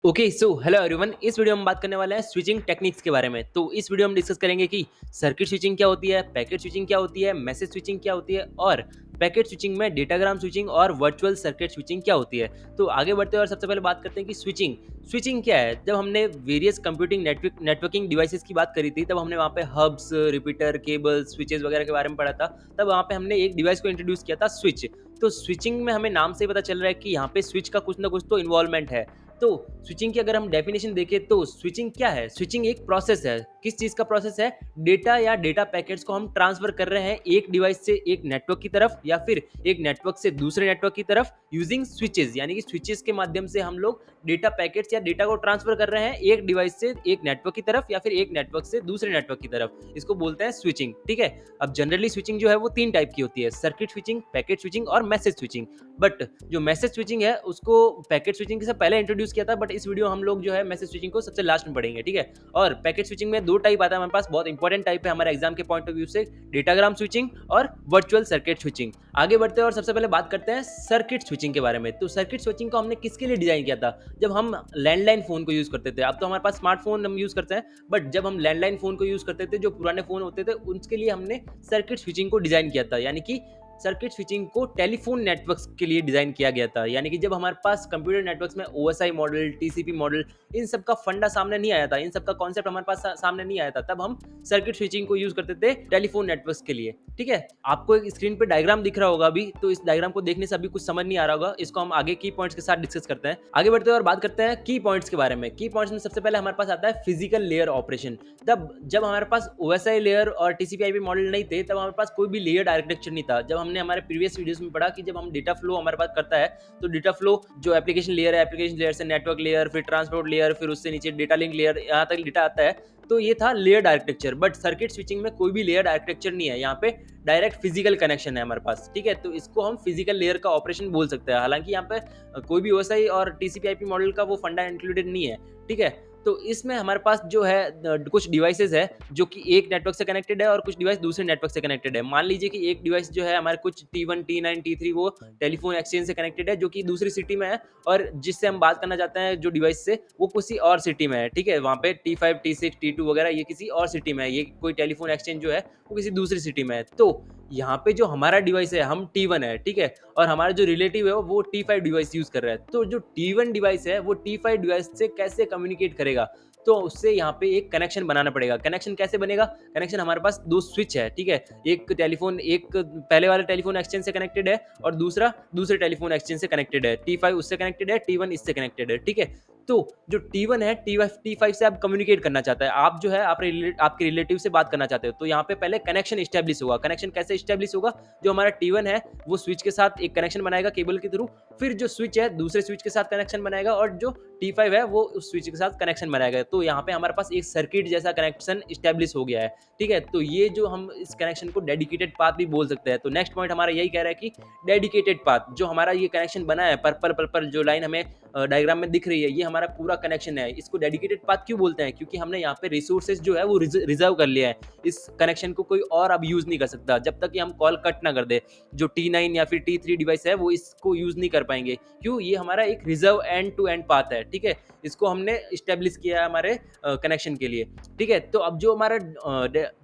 Okay so hello everyone. इस video में हम बात करने वाले हैं स्विचिंग टेक्निक्स के बारे में। तो इस वीडियो में डिस्कस करेंगे कि सर्किट स्विचिंग क्या होती है, पैकेट स्विचिंग क्या होती है, मैसेज स्विचिंग क्या होती है और पैकेट स्विचिंग में डेटाग्राम स्विचिंग और वर्चुअल सर्किट स्विचिंग क्या होती है। तो आगे बढ़ते हैं और सबसे पहले बात करते हैं कि स्विचिंग स्विचिंग क्या है। जब हमने वेरियस कंप्यूटिंग नेटवर्किंग डिवाइसेस की बात करी थी, तब हमने वहाँ पे हब्स, रिपीटर, केबल, स्विचेस वगैरह के बारे में पढ़ा था। तब वहाँ पे हमने एक डिवाइस को इंट्रोड्यूस किया था, स्विच। तो स्विचिंग में हमें नाम से ही पता चल रहा है कि यहाँ पे स्विच का कुछ ना कुछ तो इन्वॉल्वमेंट है। तो स्विचिंग की अगर हम डेफिनेशन देखें तो स्विचिंग क्या है? स्विचिंग एक प्रोसेस है। किस चीज़ का प्रोसेस है? डेटा या डेटा पैकेट्स को हम ट्रांसफर कर रहे हैं एक डिवाइस से एक नेटवर्क की तरफ या फिर एक नेटवर्क से दूसरे नेटवर्क की तरफ यूजिंग स्विचेस, यानी कि स्विचेस के माध्यम से हम लोग डेटा पैकेट्स या डेटा को ट्रांसफर कर रहे हैं एक डिवाइस से एक नेटवर्क की तरफ या फिर एक नेटवर्क से दूसरे नेटवर्क की तरफ। इसको बोलते हैं स्विचिंग। ठीक है। अब जनरली स्विचिंग जो है वो तीन टाइप की होती है, सर्किट स्विचिंग, पैकेट स्विचिंग और मैसेज स्विचिंग। बट जो मैसेज स्विचिंग है उसको पैकेट स्विचिंग से पहले इंट्रोड्यूस किया था, बट इस वीडियो हम लोग जो है मैसेज स्विचिंग को सबसे लास्ट में पढ़ेंगे। ठीक है। और पैकेट स्विचिंग में दो टाइप आता है हमारे पास, बहुत इंपॉर्टेंट टाइप है हमारे एग्जाम के पॉइंट ऑफ व्यू से, डेटाग्राम स्विचिंग और वर्चुअल सर्किट स्विचिंग। आगे बढ़ते हैं और सबसे पहले बात करते हैं सर्किट स्विचिंग के बारे में। तो सर्किट स्विचिंग को हमने किसके लिए डिजाइन किया था? जब हम लैंडलाइन फोन को यूज करते थे, अब तो हमारे पास स्मार्टफोन हम यूज करते हैं, बट जब हम लैंडलाइन फोन को यूज करते थे, जो पुराने फोन होते थे, उसके लिए हमने सर्किट स्विचिंग को डिजाइन किया था। यानी कि सर्किट स्विचिंग को टेलीफोन नेटवर्क्स के लिए डिजाइन किया गया था। यानी कि जब हमारे पास कंप्यूटर नेटवर्क्स में ओएसआई मॉडल, टीसीपी मॉडल, इन सब का फंडा सामने नहीं आया था, इन सब का कॉन्सेप्ट हमारे पास सामने नहीं आया था, तब हम सर्किट स्विचिंग को यूज करते थे टेलीफोन नेटवर्क्स के लिए। ठीक है। आपको एक स्क्रीन पे डायग्राम दिख रहा होगा अभी, तो इस डायग्राम को देखने से अभी कुछ समझ नहीं आ रहा होगा। इसको हम आगे की पॉइंट्स के साथ डिस्कस करते हैं। आगे बढ़ते हैं और बात करते हैं की पॉइंट्स के बारे में। की पॉइंट्स में सबसे पहले हमारे पास आता है फिजिकल लेयर ऑपरेशन। तब जब हमारे पास ओएसआई लेयर और टीसीपी आईपी मॉडल नहीं थे, तब हमारे पास कोई भी लेयर्ड आर्किटेक्चर नहीं था। जब हमने हमारे प्रीवियस वीडियोस में पढ़ा कि जब हम डेटा फ्लो हमारे पास करता है, तो डेटा फ्लो जो एप्लीकेशन लेयर है, एप्लीकेशन लेयर से नेटवर्क लेयर, फिर ट्रांसपोर्ट लेयर, फिर उससे नीचे डेटा लिंक लेयर, यहाँ तक डेटा आता है। तो ये था layered architecture. But circuit switching में कोई भी लेयर्ड आर्किटेक्चर नहीं है, यहाँ पे डायरेक्ट फिजिकल कनेक्शन है हमारे पास। ठीक है। तो इसको हम फिजिकल लेयर का ऑपरेशन बोल सकते हैं। हालांकि यहाँ पे कोई भी ओएसआई और टीसीपी आईपी मॉडल का वो फंडा इंक्लूडेड नहीं है। ठीक है। तो इसमें हमारे पास जो है कुछ डिवाइसेस है जो कि एक नेटवर्क से कनेक्टेड है और कुछ डिवाइस दूसरे नेटवर्क से कनेक्टेड है। मान लीजिए कि एक डिवाइस जो है हमारे कुछ T1, T9, T3 वो टेलीफोन एक्सचेंज से कनेक्टेड है, जो कि दूसरी सिटी में है, और जिससे हम बात करना चाहते हैं जो डिवाइस से, वो किसी और सिटी में है। ठीक है। वहाँ पे T5, T6, T2 वगैरह ये किसी और सिटी में है, ये कोई टेलीफोन एक्सचेंज जो है वो किसी दूसरी सिटी में है। तो यहाँ पे जो हमारा डिवाइस है, हम T1 है। ठीक है। और हमारा जो रिलेटिव है वो T5 डिवाइस यूज कर रहा है। तो जो T1 डिवाइस है वो T5 डिवाइस से कैसे कम्युनिकेट करेगा? तो उससे यहाँ पे एक कनेक्शन बनाना पड़ेगा। कनेक्शन कैसे बनेगा? कनेक्शन हमारे पास दो स्विच है। ठीक है। एक टेलीफोन, एक पहले वाले टेलीफोन एक्सचेंज से कनेक्टेड है और दूसरा दूसरे टेलीफोन एक्सचेंज से कनेक्टेड है। T5 उससे कनेक्टेड है, T1 इससे कनेक्टेड है। ठीक है। तो जो T1 है, T5 से आप कम्युनिकेट करना चाहता है, आप जो है आपके रिलेटिव से बात करना चाहते हो, तो यहाँ पे पहले कनेक्शन इस्टेब्लिश होगा। कनेक्शन कैसे इस्टेब्लिश होगा? जो हमारा T1 है वो स्विच के साथ एक कनेक्शन बनाएगा केबल के थ्रू, फिर जो स्विच है दूसरे स्विच के साथ कनेक्शन बनाएगा और जो T5 है वो उस स्विच के साथ कनेक्शन बनाएगा। तो यहाँ पे हमारे पास एक सर्किट जैसा कनेक्शन इस्टेब्लिश हो गया है। ठीक है। तो ये जो हम इस कनेक्शन को डेडिकेटेड पाथ भी बोल सकते हैं। तो नेक्स्ट पॉइंट हमारा यही कह रहा है कि डेडिकेटेड पाथ, जो हमारा ये कनेक्शन बना है, पर्पल पर्पल जो लाइन हमें डायग्राम में दिख रही है, ये हमारा पूरा कनेक्शन है। इसको डेडिकेटेड पाथ क्यों बोलते हैं? क्योंकि हमने यहाँ पे रिसोर्सेज जो है वो रिजर्व कर लिया है। इस कनेक्शन को कोई और अब यूज नहीं कर सकता जब तक कि हम कॉल कट ना कर दे। जो T9 या फिर T3 डिवाइस है वो इसको यूज नहीं कर पाएंगे। क्यों? ये हमारा एक reserve end to end path है। ठीक है। इसको हमने स्टेब्लिश किया है हमारे कनेक्शन के लिए। ठीक है। तो अब जो हमारा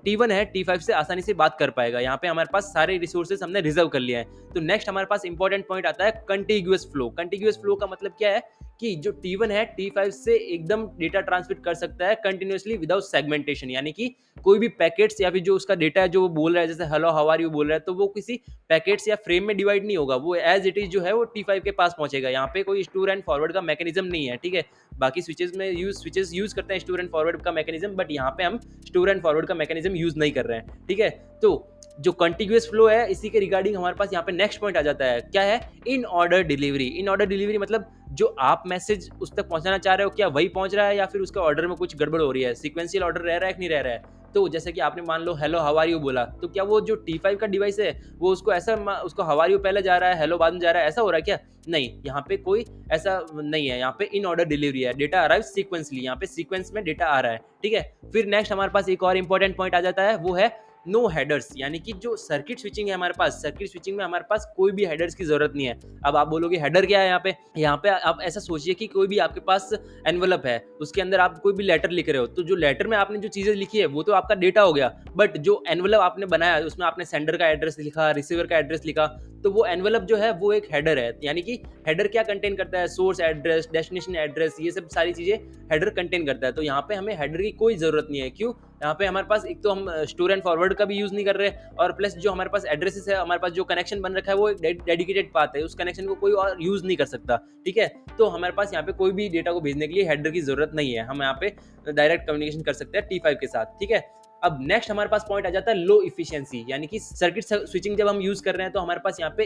T1 है, T5 से आसानी से बात कर पाएगा। यहाँ पे हमारे पास सारे रिसोर्सेज हमने रिजर्व कर लिया है। तो नेक्स्ट हमारे पास इंपॉर्टेंट पॉइंट आता है कंटिग्यूअस फ्लो। कंटिग्यूअस फ्लो का मतलब क्या है? कि जो T1 है T5 से एकदम डेटा ट्रांसमिट कर सकता है कंटिन्यूअसली विदाउट सेगमेंटेशन। यानी कि कोई भी पैकेट्स या फिर जो उसका डेटा है जो वो बोल रहा है, जैसे हेलो हाउ आर यू बोल रहा है, तो वो किसी पैकेट्स या फ्रेम में डिवाइड नहीं होगा, वो एज इट इज जो है वो T5 के पास पहुंचेगा। यहाँ पे कोई स्टोर एंड फॉरवर्ड का मैकेनिज्म नहीं है। ठीक है। बाकी स्विचेस यूज करते हैं स्टोर एंड फॉरवर्ड का मैकेनिज्म, बट यहाँ पे हम स्टोर एंड फॉरवर्ड का मैकेनिज्म यूज नहीं कर रहे हैं। ठीक है। तो जो कंटिन्यूअस फ्लो है, इसी के रिगार्डिंग हमारे पास यहाँ पे नेक्स्ट पॉइंट आ जाता है। क्या है? In order delivery. In order delivery मतलब जो आप मैसेज उस तक पहुंचाना चाह रहे हो, क्या वही पहुंच रहा है या फिर उसके ऑर्डर में कुछ गड़बड़ हो रही है, सीक्वेंशियल ऑर्डर रह रहा है कि नहीं रह रहा है। तो जैसे कि आपने मान लो हेलो हाउ आर यू बोला, तो क्या वो जो T5 का डिवाइस है वो उसको ऐसा उसको हाउ आर यू पहले जा रहा है, हेलो बाद में जा रहा है, ऐसा हो रहा है क्या? नहीं, यहाँ पे कोई ऐसा नहीं है। यहाँ पे इन ऑर्डर डिलीवरी है, डेटा अराइव सीक्वेंसली, यहाँ पे सीक्वेंस में डेटा आ रहा है। ठीक है। फिर नेक्स्ट हमारे पास एक और इंपॉर्टेंट पॉइंट आ जाता है, वो है नो हेडर्स, यानी कि जो सर्किट स्विचिंग है हमारे पास, सर्किट स्विचिंग में हमारे पास कोई भी हेडर्स की जरूरत नहीं है। अब आप बोलोगे हेडर क्या है यहाँ पे आप ऐसा सोचिए कि कोई भी आपके पास एनवलप है, उसके अंदर आप कोई भी लेटर लिख रहे हो, तो जो लेटर में आपने जो चीजें लिखी है वो तो आपका डेटा हो गया, बट जो एनवलप आपने बनाया उसमें आपने सेंडर का एड्रेस लिखा, रिसीवर का एड्रेस लिखा, तो वो एनवलप जो है वो एक हेडर है। यानी कि हेडर क्या कंटेन करता है, सोर्स एड्रेस, डेस्टिनेशन एड्रेस, ये सब सारी चीजें हेडर कंटेन करता है। तो यहाँ पे हमें हेडर की कोई जरूरत नहीं है। क्यों? यहाँ पे हमारे पास एक तो हम स्टोर एंड फॉरवर्ड का भी यूज नहीं कर रहे, और प्लस जो हमारे पास एड्रेसेस है, हमारे पास जो कनेक्शन बन रखा है वो एक डेडिकेटेड पाथ है, उस कनेक्शन को कोई और यूज नहीं कर सकता। ठीक है, तो हमारे पास यहाँ पे कोई भी डेटा को भेजने के लिए हेडर की जरूरत नहीं है, हम यहाँ पे डायरेक्ट कम्युनिकेशन कर सकते हैं T5 के साथ। ठीक है, अब नेक्स्ट हमारे पास पॉइंट आ जाता है लो इफिशियंसी, यानी कि सर्किट स्विचिंग जब हम यूज कर रहे हैं तो हमारे पास यहाँ पे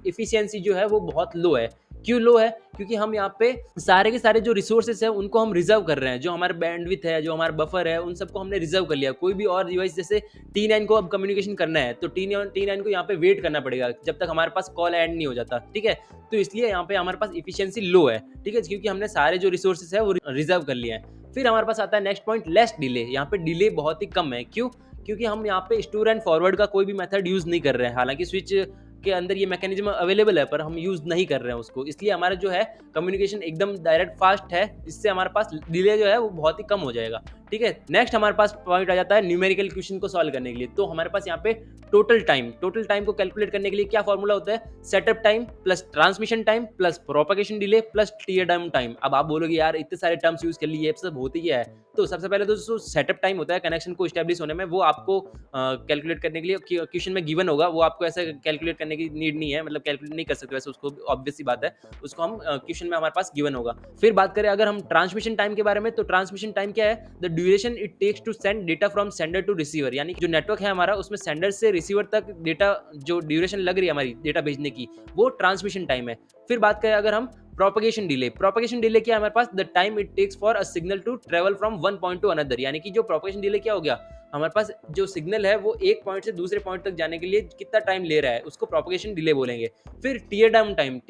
इफिशियंसी जो है वो बहुत लो है। क्यों लो है? क्योंकि हम यहाँ पे सारे के सारे जो रिसोर्सेस है उनको हम रिजर्व कर रहे हैं, जो हमारे बैंडविड्थ है, जो हमारा बफर है, उन सबको हमने रिजर्व कर लिया। कोई भी और डिवाइस जैसे T9 को अब कम्युनिकेशन करना है तो T9 को यहाँ पे वेट करना पड़ेगा जब तक हमारे पास कॉल एंड नहीं हो जाता। ठीक है, तो इसलिए यहाँ पे हमारे पास इफिशियंसी लो है। ठीक है, क्योंकि हमने सारे जो रिसोर्सेस है वो रिजर्व कर लिए हैं। फिर हमारे पास आता है नेक्स्ट पॉइंट, लेस डिले। यहाँ पे डिले बहुत ही कम है। क्यों? क्योंकि हम यहाँ पे स्टोर एंड फॉरवर्ड का कोई भी मेथड यूज नहीं कर रहे हैं, हालांकि स्विच के अंदर ये मैकेनिज्म अवेलेबल है पर हम यूज नहीं कर रहे हैं उसको, इसलिए हमारा जो है कम्युनिकेशन एकदम डायरेक्ट फास्ट है, इससे हमारे पास डिले जो है वो बहुत ही कम हो जाएगा। ठीक है, नेक्स्ट हमारे पास पॉइंट आ जाता है न्यूमेरिकल क्वेश्चन को सॉल्व करने के लिए। तो हमारे पास यहाँ पे टोटल टाइम को कैलकुलेट करने के लिए क्या फॉर्मूला होता है, setup time plus transmission time plus propagation delay plus tear down time. अब आप बोलोगे यार इतने सारे टर्म्स यूज कर लिए, ये सब होती क्या है? तो सबसे पहले तो जो सेटअप टाइम होता है कनेक्शन को स्टैब्लिश होने में, वो आपको कैलकुलेट करने के लिए क्वेश्चन में गिवन होगा, वो आपको ऐसे कैलकुलेट करने की नीड नहीं है, मतलब कैलकुलेट नहीं कर सकते वैसे, उसको ऑब्वियस सी बात है, उसको हम क्वेश्चन में हमारे पास गिवन होगा। फिर बात करें अगर हम ट्रांसमिशन टाइम के बारे में, तो ट्रांसमिशन टाइम क्या है, the duration it takes to send data from sender to receiver, यानी जो नेटवर्क है हमारा उसमें सेंडर से रिसीवर तक डेटा जो ड्यूरेशन लग रही है हमारी डेटा भेजने की, वो ट्रांसमिशन टाइम है। फिर बात करें अगर हम प्रोपगेशन डिले क्या है हमारे पास, the time it takes for a signal to travel from one point to another, यानी कि जो प्रोपगेशन डिले क्या हो गया, हमारे पास जो सिग्नल है वो एक पॉइंट से दूसरे पॉइंट तक जाने के लिए कितना टाइम ले रहा है, उसको प्रोपगेशन डिले बोलेंगे। फिर टीयर डाउन टाइम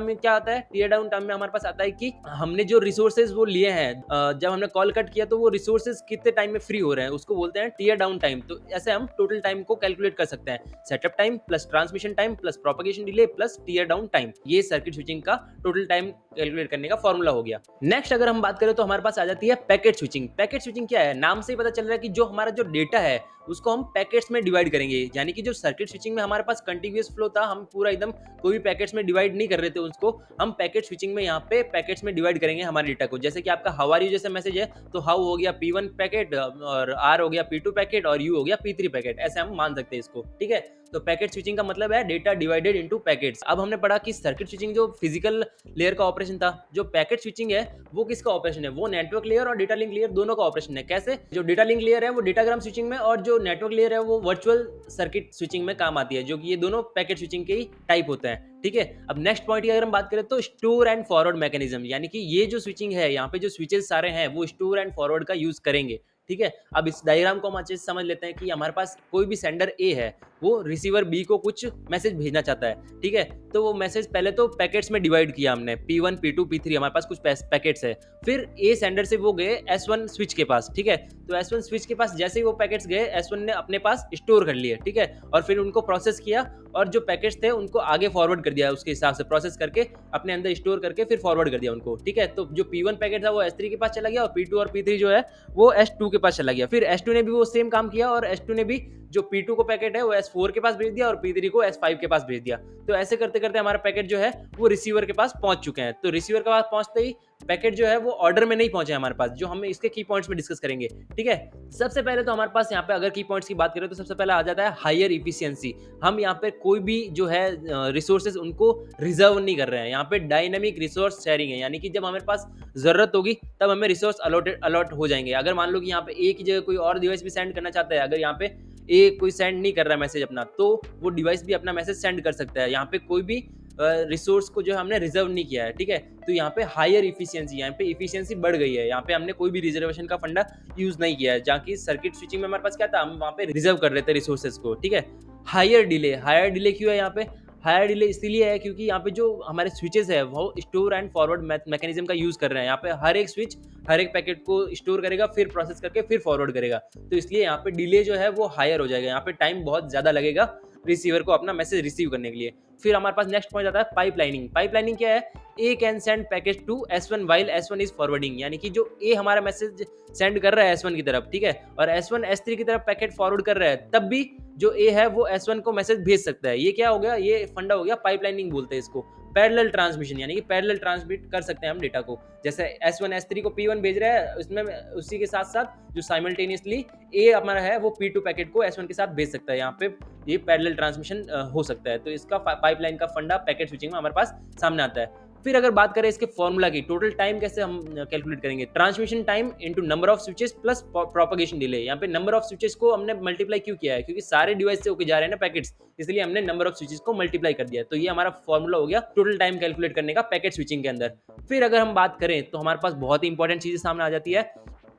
में क्या आता है, टीयर डाउन टाइम में हमारे पास आता है कि हमने जो रिसोर्सेज वो लिए हैं, जब हमने कॉल कट किया तो वो रिसोर्सेज कितने टाइम में फ्री हो रहे हैं, उसको बोलते हैं टीयर डाउन टाइम। तो ऐसे हम टोटल टाइम को कैलकुलेट कर सकते हैं, setup time plus transmission time plus propagation delay plus tear down time, ये सर्किट स्विचिंग का टोटल टाइम कैलकुलेट करने का फॉर्मूला हो गया। नेक्स्ट अगर हम बात करें तो हमारे पास आ जाती है पैकेट स्विचिंग। पैकेट स्विचिंग क्या है, नाम से ही पता चल रहा है कि जो हमारा जो डेटा है उसको हम पैकेट्स में डिवाइड करेंगे, यानी कि जो सर्किट स्विचिंग में हमारे पास कंटिन्यूअस फ्लो था, हम पूरा एकदम कोई भी पैकेट्स में डिवाइड नहीं कर रहे थे उसको, हम पैकेट स्विचिंग में यहाँ पे पैकेट्स में डिवाइड करेंगे हमारे डेटा को। जैसे कि आपका हाउ आर यू जैसे मैसेज है तो हाउ हो गया P1 पैकेट, और आर हो गया P2 पैकेट, और यू हो गया P3 पैकेट, ऐसे हम मान सकते हैं इसको। ठीक है, तो पैकेट स्विचिंग का मतलब है डेटा डिवाइडेड इनटू पैकेट्स। अब हमने पढ़ा कि सर्किट स्विचिंग जो फिजिकल लेयर का ऑपरेशन था, जो पैकेट स्विचिंग है वो किसका ऑपरेशन है, वो नेटवर्क लेयर और डेटा लिंक लेयर दोनों का ऑपरेशन है। कैसे? जो डेटा लिंक लेयर है वो डेटाग्राम स्विचिंग में, और जो नेटवर्क लेयर है वो वर्चुअल सर्किट स्विचिंग में काम आती है, जो कि ये दोनों पैकेट स्विचिंग के ही टाइप होते हैं। ठीक है, अब नेक्स्ट पॉइंट की अगर हम बात करें तो स्टोर एंड फॉरवर्ड मैकेनिज्म, यानी कि ये जो स्विचिंग है यहाँ पे जो स्विचेस सारे हैं वो स्टोर एंड फॉरवर्ड का यूज करेंगे। ठीक है, अब इस डायग्राम को हम अच्छे से समझ लेते हैं कि हमारे पास कोई भी सेंडर ए है, वो रिसीवर बी को कुछ मैसेज भेजना चाहता है। ठीक है, तो वो मैसेज पहले तो पैकेट्स में डिवाइड किया हमने, P1 P2 P3, हमारे पास कुछ पैकेट्स है। फिर ए सेंडर से वो गए S1 स्विच के पास। ठीक है, तो S1 स्विच के पास जैसे ही वो पैकेट्स गए, S1 ने अपने पास स्टोर कर लिए। ठीक है, और फिर उनको प्रोसेस किया और जो पैकेट्स थे उनको आगे फॉरवर्ड कर दिया, उसके हिसाब से प्रोसेस करके अपने अंदर स्टोर करके फिर फॉरवर्ड कर दिया उनको। ठीक है, तो जो P1 पैकेट था वो S3 के पास चला गया, और P2 और P3 जो है वो S2 के पास चला गया। फिर S2 ने भी वो सेम काम किया, और S2 ने भी जो P2 को पैकेट है वो S4 के पास भेज दिया, और P3 को S5 के पास भेज दिया। तो ऐसे करते करते हमारा पैकेट जो है वो रिसीवर के पास पहुंच चुके हैं। तो रिसीवर के पास पहुंचते ही पैकेट जो है वो ऑर्डर में नहीं पहुंचे हमारे पास, जो हम इसके की पॉइंट्स में डिस्कस करेंगे। ठीक है, सबसे पहले तो हमारे पास यहाँ पे अगर की पॉइंट्स की बात करें तो सबसे पहले आ जाता है हायर इफिशियंसी। हम यहाँ पे कोई भी जो है रिसोर्सेज उनको रिजर्व नहीं कर रहे हैं, यहाँ पे डायनेमिक रिसोर्स शेयरिंग है, यानी कि जब हमारे पास जरूरत होगी तब हमें रिसोर्स अलॉट हो जाएंगे। अगर मान लो कि यहाँ पे एक ही जगह कोई और डिवाइस भी सेंड करना चाहता है, अगर यहाँ पे एक कोई सेंड नहीं कर रहा है मैसेज अपना, तो वो डिवाइस भी अपना मैसेज सेंड कर सकता है। यहाँ पे कोई भी रिसोर्स को जो हमने रिजर्व नहीं किया है। ठीक है, तो यहाँ पे हायर इफिशियंसी, यहाँ पे इफिशियंसी बढ़ गई है, यहाँ पे हमने कोई भी रिजर्वेशन का फंडा यूज नहीं किया है, जहाँ की सर्किट स्विचिंग में हमारे पास क्या था, हम वहाँ पे रिजर्व कर रहे थे रिसोर्सेज को। ठीक है, हायर डिले क्यों है यहाँ पे? हायर डिले इसलिए है क्योंकि यहाँ पे जो हमारे स्विचेस है वो स्टोर एंड फॉरवर्ड मैकेनिज्म का यूज कर रहे हैं। यहाँ पे हर एक स्विच हर एक पैकेट को स्टोर करेगा, फिर प्रोसेस करके फिर फॉरवर्ड करेगा। तो इसलिए यहाँ पे डिले जो है वो हायर हो जाएगा, यहाँ पे टाइम बहुत ज़्यादा लगेगा रिसीवर को अपना मैसेज रिसीव करने के लिए। फिर हमारे पास नेक्स्ट पॉइंट आता है पाइपलाइनिंग। पाइपलाइनिंग क्या है? A can send package to S1 while S1 is forwarding, यानी कि जो ए हमारा मैसेज सेंड कर रहा है S1 की तरफ, ठीक है, और S1 S3 की तरफ पैकेट फॉरवर्ड कर रहा है, तब भी जो ए है वो S1 को मैसेज भेज सकता है। ये क्या हो गया? ये फंडा हो गया, पाइपलाइनिंग बोलते हैं इसको। पैरेलल ट्रांसमिशन, यानी कि पैरेलल ट्रांसमिट कर सकते हैं हम डेटा को। जैसे S1 S3 को P1 भेज रहा है, उसमें उसी के साथ साथ जो साइमल्टेनियसली ए हमारा है वो P2 पैकेट को S1 के साथ भेज सकता है। यहाँ पे ये पैरेलल ट्रांसमिशन हो सकता है। तो इसका पाइपलाइन का फंडा पैकेट स्विचिंग में हमारे पास सामने आता है। फिर अगर बात करें इसके फॉर्मूला की, टोटल टाइम कैसे हम कैलकुलेट करेंगे? Transmission time into number of switches plus propagation delay. यहाँ पे नंबर ऑफ स्विचेस को हमने मल्टीप्लाई क्यों किया है? क्योंकि सारे डिवाइस से होके जा रहे हैं ना पैकेट्स, इसलिए हमने नंबर ऑफ स्विचेस को मल्टीप्लाई कर दिया। तो ये हमारा फॉर्मूला हो गया टोटल टाइम कैलकुलेट करने का पैकेट स्विचिंग के अंदर। फिर अगर हम बात करें तो हमारे पास बहुत ही इंपॉर्टेंट चीजें सामने आ जाती है,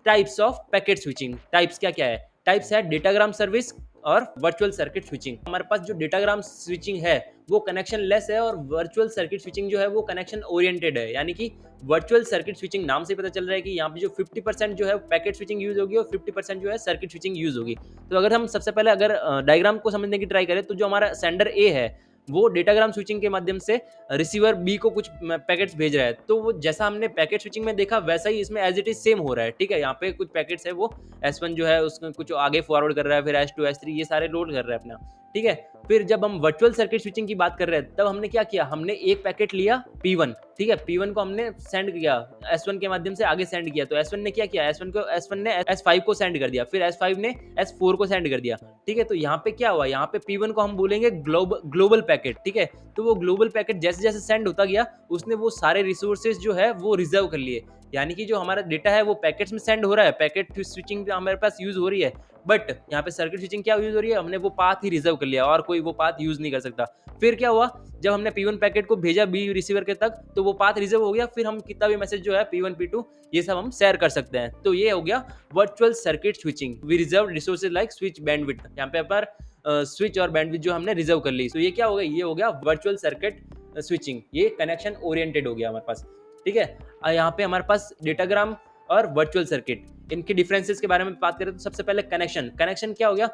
types of packet switching. Types क्या क्या है? टाइप्स है डेटाग्राम सर्विस और वर्चुअल सर्किट स्विचिंग। हमारे पास जो डेटाग्राम स्विचिंग है वो कनेक्शन लेस है, और वर्चुअल सर्किट स्विचिंग जो है वो कनेक्शन ओरिएंटेड है। यानी कि वर्चुअल सर्किट स्विचिंग नाम से पता चल रहा है कि यहाँ पे जो 50% जो है पैकेट स्विचिंग यूज होगी और 50% जो है सर्किट स्विचिंग यूज होगी। तो अगर हम सबसे पहले अगर डायग्राम को समझने की ट्राई करें, तो जो हमारा सेंडर ए है वो डेटाग्राम स्विचिंग के माध्यम से रिसीवर बी को कुछ पैकेट्स भेज रहा है। तो वो जैसा हमने पैकेट स्विचिंग में देखा वैसा ही इसमें एज इट इज सेम हो रहा है, ठीक है। यहाँ पे कुछ पैकेट्स है वो S1 जो है उसमें कुछ आगे फॉरवर्ड कर रहा है, फिर S2 S3 ये सारे लोड कर रहा है अपना, ठीक है। फिर जब हम वर्चुअल सर्किट स्विचिंग की बात कर रहे हैं, तब हमने क्या किया? हमने एक पैकेट लिया P1, ठीक है, P1 को हमने सेंड किया S1 के माध्यम से आगे सेंड किया। तो S1 ने क्या किया? S1 ने S5 को सेंड कर दिया, फिर S5 ने S4 को सेंड कर दिया, ठीक है। तो यहाँ पे क्या हुआ? यहाँ पे P1 को हम बोलेंगे ग्लोबल पैकेट, ठीक है। तो वो ग्लोबल पैकेट जैसे जैसे सेंड होता गया, उसने वो सारे रिसोर्सेज जो है वो रिजर्व कर लिए। यानी कि जो हमारा डेटा है वो पैकेट्स में सेंड हो रहा है, पैकेट स्विचिंग हमारे पास यूज हो रही है, बट यहाँ पे सर्किट स्विचिंग क्या यूज हो रही है? हमने वो पाथ ही रिजर्व कर लिया और कोई वो पाथ यूज नहीं कर सकता। फिर क्या हुआ? जब हमने P1 पैकेट को भेजा बी रिसीवर के तक, तो वो पाथ रिजर्व हो गया, फिर हम कितना भी मैसेज जो है P1 P2 ये सब हम शेयर कर सकते हैं। तो ये हो गया virtual circuit switching. We reserve resources like switch bandwidth, यहाँ पे पर स्विच और बैंडविड्थ जो हमने रिजर्व कर ली। तो ये क्या हो गया? ये हो गया वर्चुअल सर्किट स्विचिंग। ये कनेक्शन ओरिएंटेड हो गया हमारे पास, ठीक है। यहाँ पे हमारे पास डेटाग्राम और वर्चुअल सर्किट, इनके डिफरेंसेस के बारे में बात करें तो सबसे पहले कनेक्शन क्या हो गया?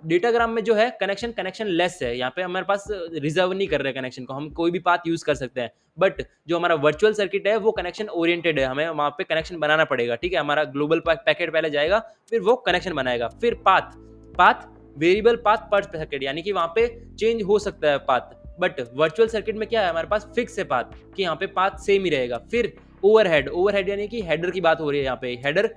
डेटाग्राम में जो है कनेक्शन लेस है, यहाँ पे हमारे पास रिजर्व नहीं कर रहे कनेक्शन को, हम कोई भी पाथ यूज कर सकते हैं। बट जो हमारा वर्चुअल सर्किट है वो कनेक्शन ओरिएंटेड है, हमें वहाँ पे कनेक्शन बनाना पड़ेगा, ठीक है। हमारा ग्लोबल पैकेट पहले जाएगा, फिर वो कनेक्शन बनाएगा। फिर पाथ वेरिएबल पाथ पर सर्किट, यानी कि वहाँ पे चेंज हो सकता है पाथ। बट वर्चुअल सर्किट में क्या है? हमारे पास फिक्स है पाथ, कि यहाँ पे पाथ सेम ही रहेगा। फिर ओवरहेड यानी कि हेडर की बात हो रही है, यहाँ पे हेडर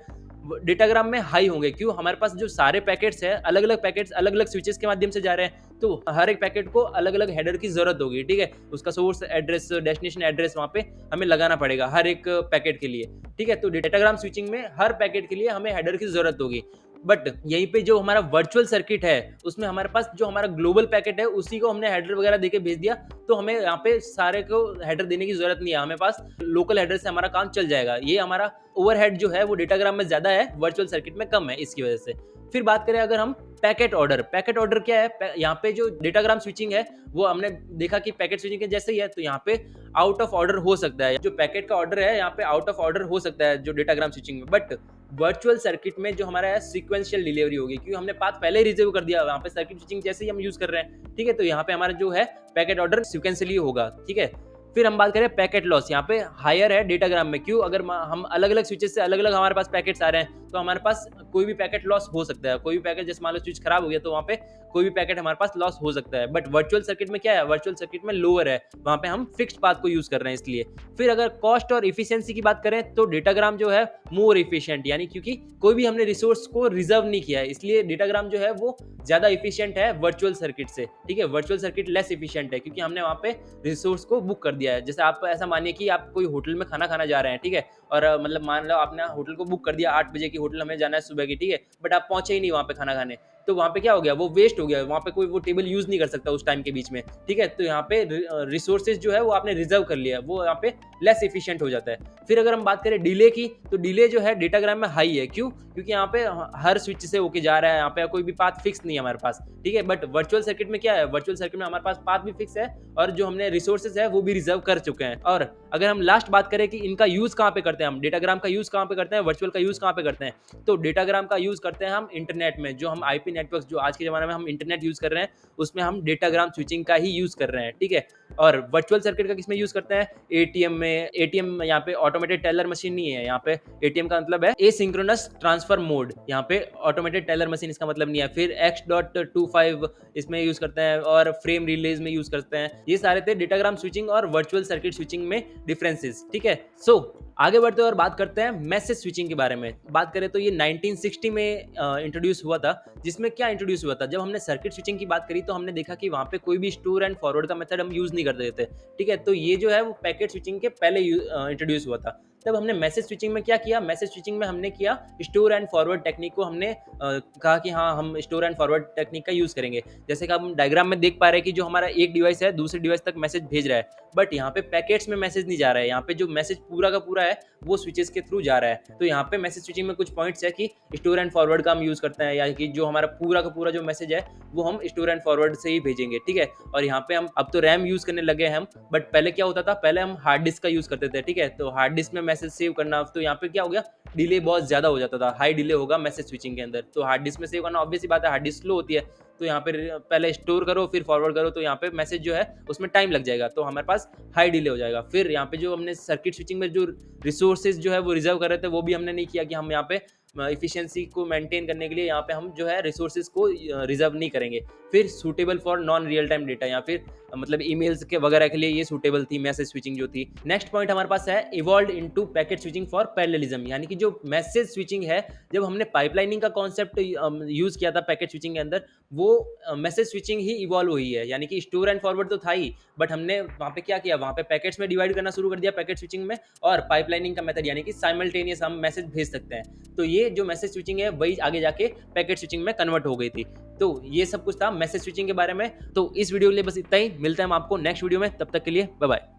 डेटाग्राम में हाई होंगे। क्यों? हमारे पास जो सारे पैकेट्स है अलग अलग पैकेट्स अलग अलग स्विचेस के माध्यम से जा रहे हैं, तो हर एक पैकेट को अलग अलग हेडर की जरूरत होगी, ठीक है। उसका सोर्स एड्रेस, डेस्टिनेशन एड्रेस वहाँ पे हमें लगाना पड़ेगा हर एक पैकेट के लिए, ठीक है। तो डेटाग्राम स्विचिंग में हर पैकेट के लिए हमें हेडर की जरूरत होगी। बट यहीं पे जो हमारा वर्चुअल सर्किट है उसमें हमारे पास जो हमारा ग्लोबल पैकेट है उसी को हमने हेडर वगैरह देके भेज दिया, तो हमें यहाँ पे सारे को हेडर देने की जरूरत नहीं है, हमें पास लोकल हेडर से हमारा काम चल जाएगा। ये हमारा ओवरहेड जो है वो डेटाग्राम में ज्यादा है, वर्चुअल सर्किट में कम है, इसकी वजह से। फिर बात करें अगर हम पैकेट ऑर्डर क्या है? यहाँ पे जो डेटाग्राम स्विचिंग है वो हमने देखा कि पैकेट स्विचिंग के जैसे ही है, तो यहाँ पे आउट ऑफ ऑर्डर हो सकता है, जो पैकेट का ऑर्डर है यहाँ पे आउट ऑफ ऑर्डर हो सकता है जो डेटाग्राम स्विचिंग में। बट वर्चुअल सर्किट में जो हमारा है सीक्वेंशियल डिलीवरी होगी, क्योंकि हमने पाथ पहले ही रिजर्व कर दिया, वहाँ पे सर्किट स्विचिंग जैसे ही हम यूज कर रहे हैं, ठीक है। तो यहाँ पे हमारा जो है पैकेट ऑर्डर सीक्वेंशियली होगा, ठीक है। फिर हम बात करें पैकेट लॉस, यहाँ पे हायर है डेटाग्राम में। क्यों? अगर हम अलग अलग स्विचेस से अलग अलग हमारे पास पैकेट्स आ रहे हैं, तो हमारे पास कोई भी पैकेट लॉस हो सकता है। कोई भी पैकेट, जैसे मान लो स्विच खराब हो गया, तो वहाँ पे कोई भी पैकेट हमारे पास लॉस हो सकता है। बट वर्चुअल सर्किट में क्या है? वर्चुअल सर्किट में लोअर है, वहाँ पे हम फिक्स्ड पाथ को यूज कर रहे हैं, इसलिए। फिर अगर कॉस्ट और इफिशियंसी की बात करें तो डेटाग्राम जो है मोर इफिशियंट, यानी क्योंकि कोई भी हमने रिसोर्स को रिजर्व नहीं किया है, इसलिए डेटाग्राम जो है वो ज्यादा इफिशियंट है वर्चुअल सर्किट से, ठीक है। वर्चुअल सर्किट लेस इफिशियंट है क्योंकि हमने वहाँ पे रिसोर्स को बुक कर दिया है। जैसे आप ऐसा मानिए कि आप कोई होटल में खाना खाना जा रहे हैं, ठीक है, और मतलब मान लो आपने होटल को बुक कर दिया, 8 बजे की होटल हमें जाना है सुबह की, ठीक है, बट आप पहुंचे ही नहीं वहाँ पे खाना खाने, तो वहाँ पे क्या हो गया, वो वेस्ट हो गया, वहाँ पे कोई वो टेबल यूज़ नहीं कर सकता उस टाइम के बीच में, ठीक है? तो यहाँ पे रिसोर्सेज़ जो है वो आपने रिज़र्व कर लिया, वो यहाँ पे लेस एफिशिएंट हो जाता है। फिर अगर हम बात करें डिले की, तो डिले जो है डेटाग्राम में हाई है, क्यों? क्योंकि यहाँ पे हर स्विच से होके जा रहा है, यहाँ पे कोई भी पाथ फिक्स नहीं है हमारे पास, ठीक है? बट वर्चुअल सर्किट में क्या है, वर्चुअल सर्किट में हमारे पास पाथ भी फिक्स है और जो हमने रिसोर्सेज़ है वो भी रिज़र्व कर चुके हैं। और अगर हम लास्ट बात करें कि इनका यूज़ कहाँ पे करते हैं हम, डेटाग्राम का यूज़ कहाँ पे करते हैं, वर्चुअल का यूज़ कहाँ पे करते हैं? तो डेटाग्राम का यूज़ करते हैं हम इंटरनेट में, जो हम आईपी नेटवर्क्स जो आज के ज़माने में हम इंटरनेट यूज़ कर रहे हैं, उसमें हम डेटाग्राम स्विचिंग का ही यूज़ कर रहे हैं, ठीक है? और वर्चुअल सर्किट का किसमें यूज़ करते हैं? एटीएम में। एटीएम यहाँ पे ऑटोमेटेड टेलर मशीन नहीं है, यहाँ पे एटीएम का मतलब है एसिंक्रोनस ट्रांसफर मोड, यहाँ पे ऑटोमेटेड टेलर मशीन इसका मतलब नहीं है। फिर X.25 इसमें यूज़ करते हैं और फ्रेम रिलेज में यूज़ करते हैं। ये सारे थे डेटाग्राम स्विचिंग और वर्चुअल सर्किट स्विचिंग में डिफरेंसेस, ठीक है? सो आगे बढ़ते हैं और बात करते हैं मैसेज स्विचिंग के बारे में। बात करें तो ये 1960 में इंट्रोड्यूस हुआ था, जिसमें क्या इंट्रोड्यूस हुआ था, जब हमने सर्किट स्विचिंग की बात करी तो हमने देखा कि वहाँ पे कोई भी स्टोर एंड फॉरवर्ड का मेथड हम यूज़ नहीं करते थे, ठीक है? तो ये जो है वो पैकेट स्विचिंग के पहले इंट्रोड्यूस हुआ था। तब हमने मैसेज स्विचिंग में क्या किया, मैसेज स्विचिंग में हमने किया स्टोर एंड फॉरवर्ड टेक्निक को हमने कहा कि हाँ, हम स्टोर एंड फॉरवर्ड टेक्निक का यूज़ करेंगे। जैसे कि हम डायग्राम में देख पा रहे हैं कि जो हमारा एक डिवाइस है दूसरे डिवाइस तक मैसेज भेज रहा है, बट यहाँ पे पैकेट्स में मैसेज नहीं जा रहा है, यहाँ पे जो मैसेज पूरा का पूरा है वो स्विचेस के थ्रू जा रहा है। तो यहाँ पे मैसेज स्विचिंग में कुछ पॉइंट्स है कि स्टोर एंड फॉरवर्ड का हम यूज़ करते हैं, या कि जो हमारा पूरा का पूरा जो मैसेज है वो हम स्टोर एंड फॉरवर्ड से ही भेजेंगे, ठीक है? और यहाँ पे हम अब तो रैम यूज़ करने लगे हैं हम, बट पहले क्या होता था, पहले हम हार्ड डिस्क का यूज़ करते थे, ठीक है? तो हार्ड डिस्क में मैसेज सेव करना, तो यहाँ पे क्या हो गया, डिले बहुत ज़्यादा हो जाता था, हाई डिले होगा मैसेज स्विचिंग के अंदर। तो हार्ड डिस्क में सेव करना ऑब्वियस सी बात है, हार्ड डिस्क स्लो होती है, तो यहाँ पे पहले स्टोर करो फिर फॉरवर्ड करो, तो यहाँ पे मैसेज जो है उसमें टाइम लग जाएगा, तो हमारे पास हाई डिले हो जाएगा। फिर यहाँ पे जो हमने सर्किट स्विचिंग में जो रिसोर्सेज जो है वो रिजर्व कर रहे थे, वो भी हमने नहीं किया कि हम यहाँ पे इफिशियंसी को मेंटेन करने के लिए यहाँ पे हम जो है रिसोर्सेज को रिजर्व नहीं करेंगे। फिर suitable for non real time data, या फिर मतलब ईमेल्स के वगैरह के लिए ये सूटेबल थी मैसेज स्विचिंग जो थी। नेक्स्ट पॉइंट हमारे पास है evolve into packet switching for parallelism, यानी कि जो मैसेज स्विचिंग है, जब हमने पाइपलाइनिंग का कॉन्सेप्ट यूज किया था पैकेट स्विचिंग के अंदर, वो मैसेज स्विचिंग ही इवॉल्व हुई है। यानी कि स्टोर एंड फॉरवर्ड तो था ही, बट हमने वहाँ पे क्या किया, वहाँ पे पैकेट्स में डिवाइड करना शुरू कर दिया पैकेट स्विचिंग में, और पाइपलाइनिंग का मेथड यानी कि साइमल्टेनियस हम मैसेज भेज सकते हैं। तो ये जो मैसेज स्विचिंग है वही आगे जाके पैकेट स्विचिंग में कन्वर्ट हो गई थी। तो ये सब कुछ था मैसेज स्विचिंग के बारे में। तो इस वीडियो के लिए बस इतना ही, मिलते हैं हम आपको नेक्स्ट वीडियो में, तब तक के लिए बाय बाय।